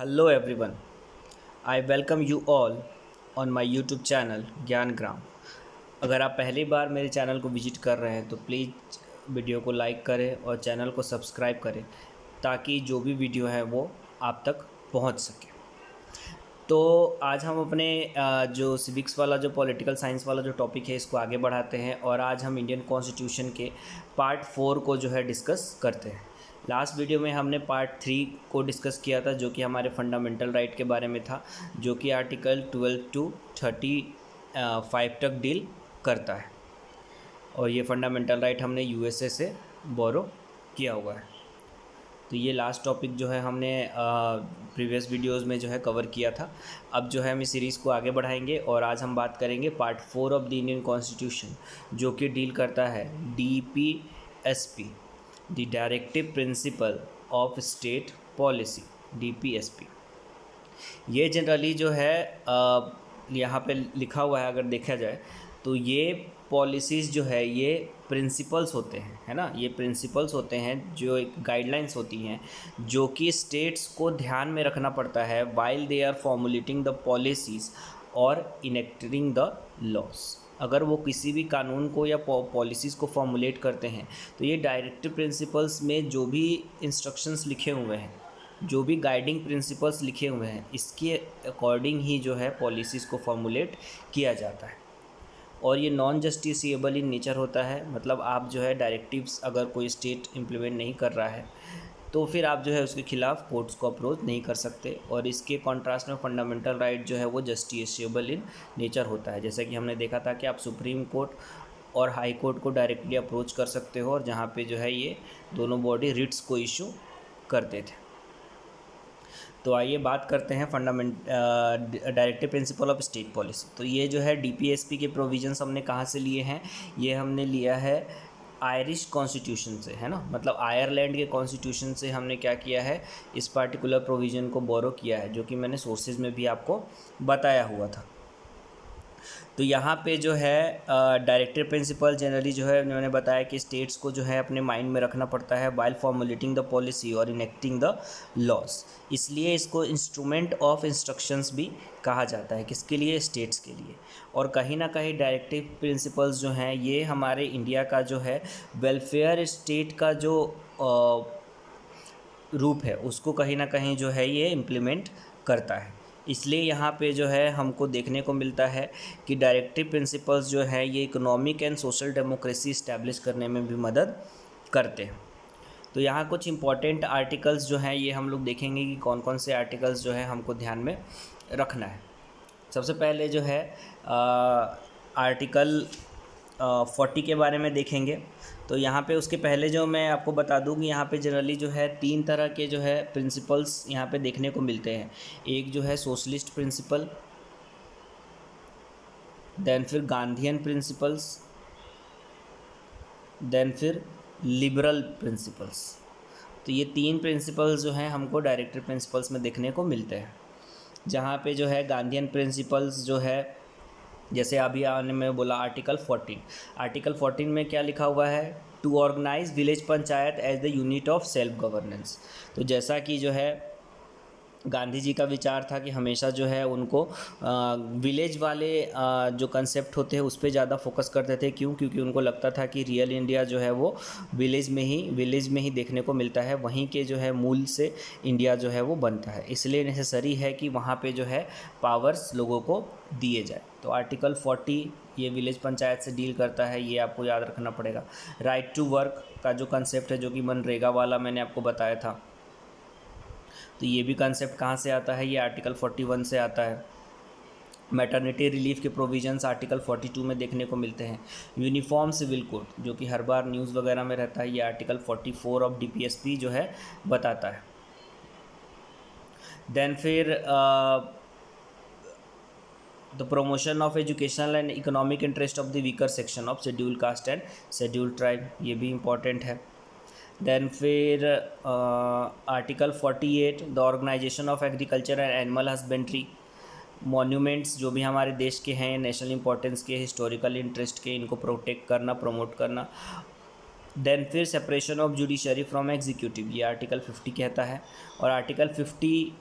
Hello everyone. I welcome you all on my YouTube channel ज्ञान ग्राम। अगर आप पहली बार मेरे चैनल को विजिट कर रहे हैं तो प्लीज़ वीडियो को लाइक करें और चैनल को सब्सक्राइब करें ताकि जो भी वीडियो है वो आप तक पहुंच सके। तो आज हम अपने जो सिविक्स वाला जो पॉलिटिकल साइंस वाला जो टॉपिक है इसको आगे बढ़ाते हैं और आज हम इंडियन कॉन्स्टिट्यूशन के पार्ट 4 को जो है डिस्कस करते हैं। लास्ट वीडियो में हमने पार्ट 3 को डिस्कस किया था जो कि हमारे फंडामेंटल राइट के बारे में था, जो कि आर्टिकल 12 टू 35 तक डील करता है और ये फंडामेंटल राइट हमने यूएसए से बोरो किया हुआ है। तो ये लास्ट टॉपिक जो है हमने प्रीवियस वीडियोस में जो है कवर किया था। अब जो है हम इस सीरीज़ को आगे बढ़ाएंगे और आज हम बात करेंगे part 4 of the Indian constitution जो कि डील करता है DPSP, the directive principle of state policy, DPSP। ये जनरली जो है यहाँ पे लिखा हुआ है, अगर देखा जाए तो ये पॉलिसीज़ जो है ये प्रिंसिपल्स होते हैं, है ना। ये प्रिंसिपल्स होते हैं जो एक गाइडलाइंस होती हैं जो कि स्टेट्स को ध्यान में रखना पड़ता है while they are formulating the policies और इनेक्टिंग द लॉस। अगर वो किसी भी कानून को या पॉलिसीज़ को फॉर्मुलेट करते हैं तो ये डायरेक्टिव प्रिंसिपल्स में जो भी इंस्ट्रक्शंस लिखे हुए हैं, जो भी गाइडिंग प्रिंसिपल्स लिखे हुए हैं, इसके अकॉर्डिंग ही जो है पॉलिसीज़ को फॉर्मुलेट किया जाता है। और ये नॉन जस्टिसिएबल इन नेचर होता है, मतलब आप जो है डायरेक्टिव्स अगर कोई स्टेट इम्प्लीमेंट नहीं कर रहा है तो फिर आप जो है उसके खिलाफ़ कोर्ट्स को अप्रोच नहीं कर सकते। और इसके कॉन्ट्रास्ट में फंडामेंटल राइट जो है वो जस्टिसिएबल इन नेचर होता है। जैसे कि हमने देखा था कि आप सुप्रीम कोर्ट और हाई कोर्ट को डायरेक्टली अप्रोच कर सकते हो और जहाँ पे जो है ये दोनों बॉडी रिट्स को इशू करते थे। तो आइए बात करते हैं directive principle of state policy. तो ये जो है DPSP के प्रोविजंस हमने कहाँ से लिए हैं? ये हमने लिया है आयरिश कॉन्स्टिट्यूशन से, है ना। मतलब आयरलैंड के कॉन्स्टिट्यूशन से हमने क्या किया है, इस पार्टिकुलर प्रोविज़न को बोरो किया है, जो कि मैंने सोर्सेज में भी आपको बताया हुआ था। तो यहाँ पे जो है डायरेक्टिव प्रिंसिपल जनरली जो है मैंने बताया कि स्टेट्स को जो है अपने माइंड में रखना पड़ता है वाइल फॉर्मुलेटिंग द पॉलिसी और इनेक्टिंग द लॉस। इसलिए इसको इंस्ट्रूमेंट ऑफ इंस्ट्रक्शंस भी कहा जाता है। किसके लिए? स्टेट्स के लिए। और कहीं ना कहीं डायरेक्टिव प्रिंसिपल्स जो हैं ये हमारे इंडिया का जो है वेलफेयर स्टेट का जो रूप है उसको कहीं ना कहीं जो है ये इम्प्लीमेंट करता है। इसलिए यहाँ पे जो है हमको देखने को मिलता है कि डायरेक्टिव प्रिंसिपल्स जो है ये economic and social democracy establish करने में भी मदद करते हैं। तो यहाँ कुछ इंपॉर्टेंट आर्टिकल्स जो हैं ये हम लोग देखेंगे कि कौन कौन से आर्टिकल्स जो है हमको ध्यान में रखना है। सबसे पहले जो है आर्टिकल 40 के बारे में देखेंगे। तो यहाँ पे उसके पहले जो मैं आपको बता दूँ कि यहाँ पे जनरली जो है 3 तरह के जो है प्रिंसिपल्स यहाँ पे देखने को मिलते हैं। एक जो है सोशलिस्ट प्रिंसिपल, देन फिर गांधीयन प्रिंसिपल्स, देन फिर लिबरल प्रिंसिपल्स। तो ये 3 प्रिंसिपल्स जो हैं हमको डायरेक्टिव प्रिंसिपल्स में देखने को मिलते हैं। जहाँ पे जो है गांधीयन प्रिंसिपल्स जो है, जैसे अभी आने में बोला आर्टिकल 14 में क्या लिखा हुआ है? To organise village panchayat as the unit of self governance. तो जैसा कि जो है गांधी जी का विचार था कि हमेशा जो है उनको विलेज वाले जो कंसेप्ट होते हैं उस पर ज़्यादा फोकस करते थे। क्यों? क्योंकि उनको लगता था कि रियल इंडिया जो है वो विलेज में ही देखने को मिलता है, वहीं के जो है मूल से इंडिया जो है वो बनता है। इसलिए नेसेसरी है कि वहाँ पे जो है पावर्स लोगों को दिए जाए। तो आर्टिकल 40 ये विलेज पंचायत से डील करता है, ये आपको याद रखना पड़ेगा। राइट टू वर्क का जो कंसेप्ट है जो कि मनरेगा वाला मैंने आपको बताया था, तो ये भी कंसेप्ट कहाँ से आता है? ये आर्टिकल 41 से आता है। मैटरनिटी रिलीफ के प्रोविजंस आर्टिकल 42 में देखने को मिलते हैं। यूनिफॉर्म सिविल कोड जो कि हर बार न्यूज़ वगैरह में रहता है, ये आर्टिकल 44 ऑफ DPSP जो है बताता है। देन फिर the promotion of educational and economic interest of the weaker section of scheduled caste and scheduled tribe, ये भी इम्पॉर्टेंट है। देन फिर article 48 the organisation of agriculture and animal husbandry. Monuments जो भी हमारे देश के हैं, नेशनल इंपॉर्टेंस के, हिस्टोरिकल इंटरेस्ट के, इनको प्रोटेक्ट करना, प्रमोट करना। देन फिर separation of judiciary from executive, ये आर्टिकल 50 कहता है। और आर्टिकल 50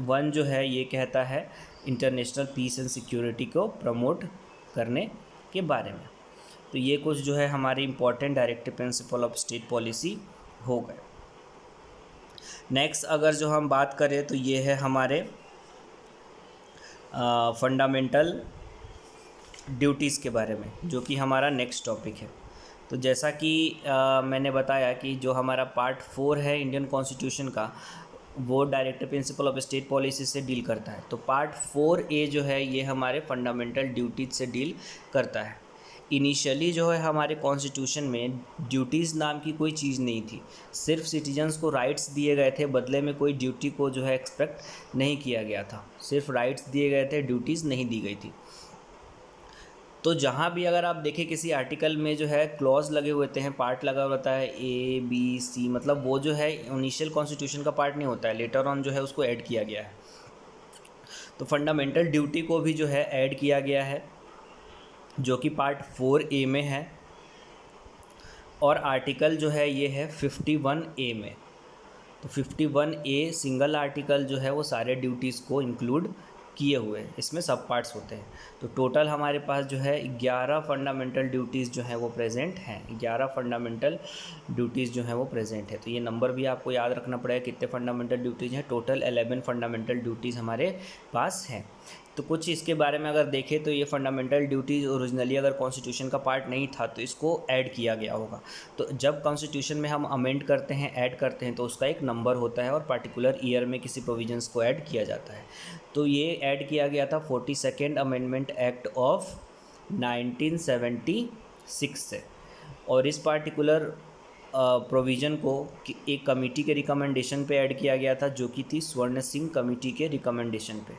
1 जो है ये कहता है इंटरनेशनल पीस एंड सिक्योरिटी को प्रमोट करने के बारे में। तो ये कुछ जो है हमारे important directive principle of state policy हो गए। नेक्स्ट अगर जो हम बात करें तो ये है हमारे फंडामेंटल ड्यूटीज़ के बारे में, जो कि हमारा नेक्स्ट टॉपिक है। तो जैसा कि मैंने बताया कि जो हमारा पार्ट 4 है इंडियन कॉन्स्टिट्यूशन का, वो directive principle of state policy से डील करता है। तो पार्ट 4A जो है ये हमारे फंडामेंटल ड्यूटीज़ से डील करता है। इनिशियली जो है हमारे कॉन्स्टिट्यूशन में ड्यूटीज़ नाम की कोई चीज़ नहीं थी, सिर्फ सिटीजन्स को राइट्स दिए गए थे, बदले में कोई ड्यूटी को जो है एक्सपेक्ट नहीं किया गया था, सिर्फ राइट्स दिए गए थे, ड्यूटीज़ नहीं दी गई थी। तो जहाँ भी अगर आप देखें किसी आर्टिकल में जो है क्लॉज लगे हुए हैं, पार्ट लगा होता है A, B, C, मतलब वो जो है इनिशियल कॉन्स्टिट्यूशन का पार्ट नहीं होता है, लेटर ऑन जो है उसको ऐड किया गया है। तो फंडामेंटल ड्यूटी को भी जो है ऐड किया गया है, जो कि पार्ट 4A में है, और आर्टिकल जो है ये है 51A में। तो 51A सिंगल आर्टिकल जो है वो सारे ड्यूटीज़ को इंक्लूड किए हुए हैं, इसमें सब पार्ट्स होते हैं। तो टोटल हमारे पास जो है 11 फंडामेंटल ड्यूटीज़ जो हैं वो प्रेजेंट हैं, 11 फंडामेंटल ड्यूटीज़ जो हैं वो प्रेजेंट है। तो ये नंबर भी आपको याद रखना पड़ेगा कितने फंडामेंटल ड्यूटीज़ हैं। टोटल 11 फंडामेंटल ड्यूटीज़ हमारे पास हैं। तो कुछ इसके बारे में अगर देखें तो ये फंडामेंटल ड्यूटीज़ ओरिजिनली अगर कॉन्स्टिट्यूशन का पार्ट नहीं था तो इसको ऐड किया गया होगा। तो जब कॉन्स्टिट्यूशन में हम अमेंड करते हैं, ऐड करते हैं, तो उसका एक नंबर होता है और पर्टिकुलर ईयर में किसी प्रोविजंस को ऐड किया जाता है। तो ये ऐड किया गया था 42nd अमेंडमेंट एक्ट ऑफ 1976 से, और इस पार्टिकुलर प्रोविज़न को एक कमेटी के रिकमेंडेशन पे ऐड किया गया था, जो कि थी स्वर्ण सिंह कमेटी के रिकमेंडेशन पे।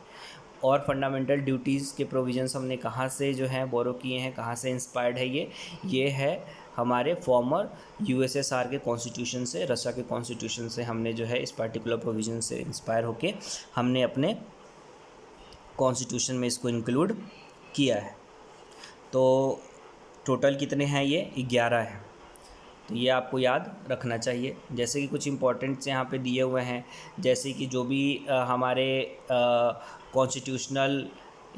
और फंडामेंटल ड्यूटीज़ के प्रोविजंस हमने कहाँ से जो है बोरो किए हैं, कहाँ से इंस्पायर्ड है ये है हमारे फॉर्मर USSR के कॉन्स्टिट्यूशन से, रशिया के कॉन्स्टिट्यूशन से हमने जो है इस पर्टिकुलर प्रोविज़न से इंस्पायर होके हमने अपने कॉन्स्टिट्यूशन में इसको इंक्लूड किया है। तो टोटल कितने हैं, ये 11 हैं। तो ये आपको याद रखना चाहिए। जैसे कि कुछ इंपॉर्टेंट्स यहाँ पे दिए हुए हैं, जैसे कि जो भी हमारे कॉन्स्टिट्यूशनल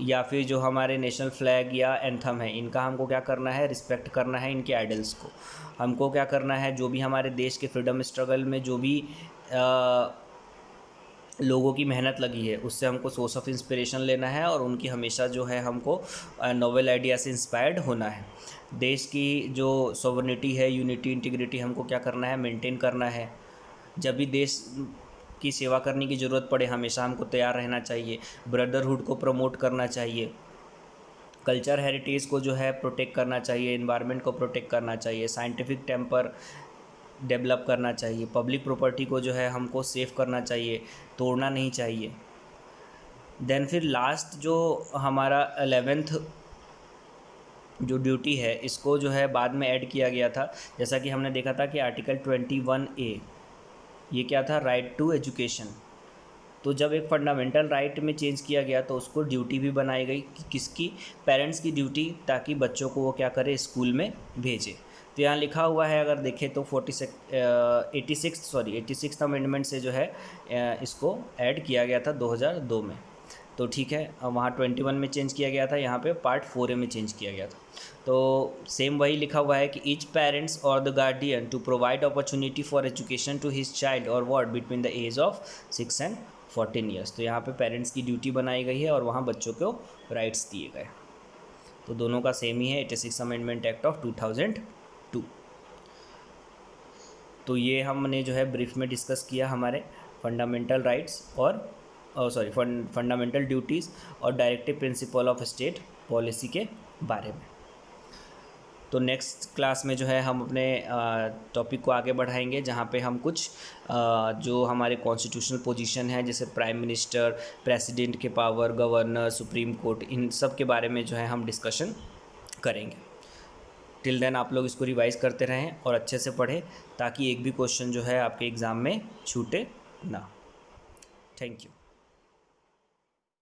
या फिर जो हमारे नेशनल फ्लैग या एंथम है, इनका हमको क्या करना है, रिस्पेक्ट करना है इनके आइडल्स को। हमको क्या करना है, जो भी हमारे देश के फ्रीडम स्ट्रगल में जो भी लोगों की मेहनत लगी है, उससे हमको सोर्स ऑफ इंस्पिरेशन लेना है और उनकी हमेशा जो है हमको नोवेल आइडिया से इंस्पायर्ड होना है। देश की जो सॉवरेनिटी है, यूनिटी, इंटीग्रिटी हमको क्या करना है, मेंटेन करना है। जब भी देश की सेवा करने की ज़रूरत पड़े, हमेशा हमको तैयार रहना चाहिए। ब्रदरहुड को प्रमोट करना चाहिए, कल्चर हेरिटेज को जो है प्रोटेक्ट करना चाहिए, एनवायरनमेंट को प्रोटेक्ट करना चाहिए, साइंटिफिक टेम्पर डेवलप करना चाहिए, पब्लिक प्रॉपर्टी को जो है हमको सेव करना चाहिए, तोड़ना नहीं चाहिए। देन फिर लास्ट जो हमारा 11th जो ड्यूटी है, इसको जो है बाद में ऐड किया गया था। जैसा कि हमने देखा था कि आर्टिकल 21A ये क्या था, राइट टू एजुकेशन। तो जब एक फंडामेंटल राइट में चेंज किया गया तो उसको ड्यूटी भी बनाई गई, किसकी, पेरेंट्स की ड्यूटी, ताकि बच्चों को वो क्या करे, स्कूल में भेजे। तो यहाँ लिखा हुआ है, अगर देखें तो 86th अमेंडमेंट से जो है इसको ऐड किया गया था 2002 में। तो ठीक है, वहाँ 21 में चेंज किया गया था, यहाँ पे पार्ट 4A में चेंज किया गया था। तो सेम वही लिखा हुआ है कि ईच पेरेंट्स और the guardian to provide opportunity for education to his child और what between the age of 6 and 14 years. तो यहाँ पे पेरेंट्स की ड्यूटी बनाई गई है और वहाँ बच्चों को राइट्स दिए गए। तो दोनों का सेम ही है, 86 अमेंडमेंट एक्ट ऑफ 2002। तो ये हमने जो है ब्रीफ में डिस्कस किया हमारे फंडामेंटल राइट्स और फंडामेंटल ड्यूटीज़ और directive principle of state policy के बारे में। तो नेक्स्ट क्लास में जो है हम अपने टॉपिक को आगे बढ़ाएंगे, जहाँ पे हम कुछ जो हमारे कॉन्स्टिट्यूशनल पोजीशन है, जैसे प्राइम मिनिस्टर, प्रेसिडेंट के पावर, गवर्नर, सुप्रीम कोर्ट, इन सब के बारे में जो है हम डिस्कशन करेंगे। टिल देन आप लोग इसको रिवाइज करते रहें और अच्छे से पढ़ें, ताकि एक भी क्वेश्चन जो है आपके एग्ज़ाम में छूटे ना। Thank you.